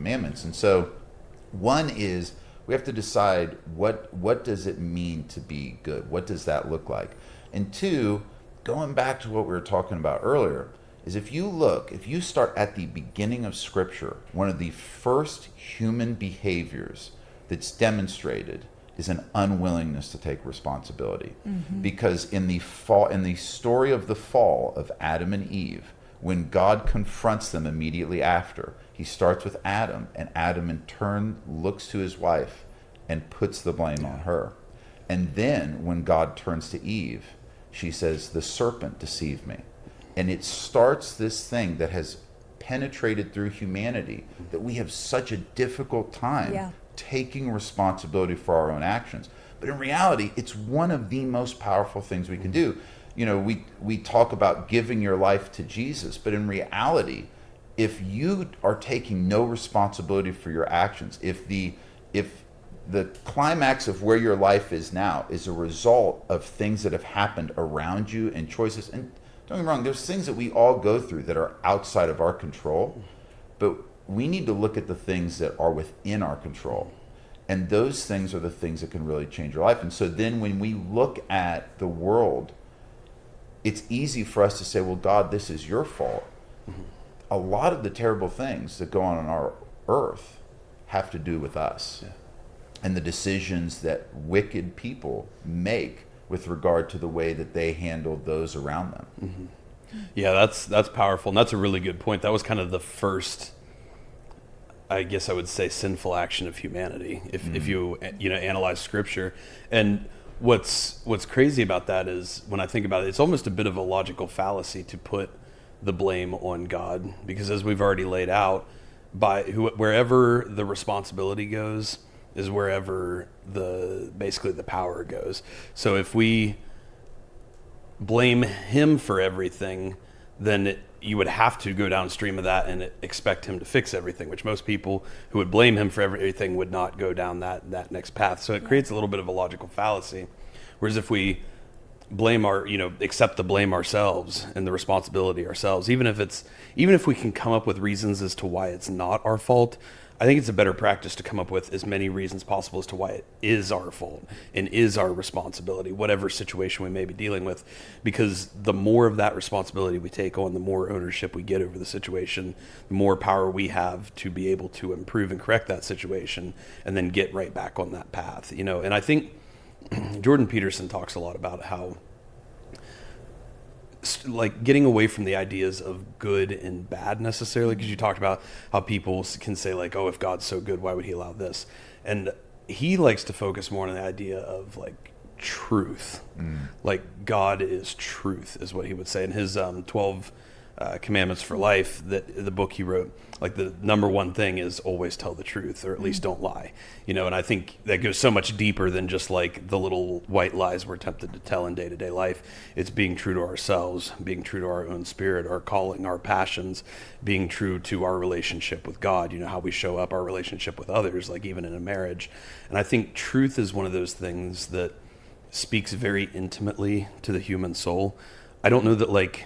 Commandments. And so one is we have to decide what does it mean to be good? What does that look like? And two, going back to what we were talking about earlier, is if you start at the beginning of Scripture, one of the first human behaviors that's demonstrated is an unwillingness to take responsibility. Because in the story of the fall of Adam and Eve, when God confronts them immediately after, he starts with Adam, and Adam in turn looks to his wife and puts the blame on her. And then when God turns to Eve, she says, "The serpent deceived me." And it starts this thing that has penetrated through humanity, that we have such a difficult time taking responsibility for our own actions. But in reality, it's one of the most powerful things we can do. You know, we talk about giving your life to Jesus, but in reality, if you are taking no responsibility for your actions, if the climax of where your life is now is a result of things that have happened around you and choices, and don't get me wrong, there's things that we all go through that are outside of our control, but we need to look at the things that are within our control. And those things are the things that can really change your life. And so then when we look at the world, it's easy for us to say, well, God, this is your fault. A lot of the terrible things that go on our earth have to do with us and the decisions that wicked people make with regard to the way that they handle those around them. Yeah, that's powerful, and that's a really good point. That was kind of the first, I guess I would say, sinful action of humanity, if you analyze Scripture. And what's crazy about that is, when I think about it, it's almost a bit of a logical fallacy to put the blame on God, because as we've already laid out, wherever the responsibility goes is wherever basically the power goes. So if we blame him for everything, then you would have to go downstream of that and expect him to fix everything, which most people who would blame him for everything would not go down that next path. So it creates a little bit of a logical fallacy. Whereas if we accept the blame ourselves and the responsibility ourselves, even if we can come up with reasons as to why it's not our fault, I think it's a better practice to come up with as many reasons possible as to why it is our fault and is our responsibility, whatever situation we may be dealing with. Because the more of that responsibility we take on, the more ownership we get over the situation, the more power we have to be able to improve and correct that situation and then get right back on that path. And I think Jordan Peterson talks a lot about how, like, getting away from the ideas of good and bad necessarily, because you talked about how people can say, like, oh, if God's so good, why would he allow this? And he likes to focus more on the idea of, like, truth. Like, God is truth, is what he would say. In his 12 Commandments for Life, the book he wrote, like, the number one thing is always tell the truth, or at least don't lie. And I think that goes so much deeper than just like the little white lies we're tempted to tell in day-to-day life. It's being true to ourselves, being true to our own spirit, our calling, our passions, being true to our relationship with God, how we show up, our relationship with others, like even in a marriage. And I think truth is one of those things that speaks very intimately to the human soul. I don't know that, like,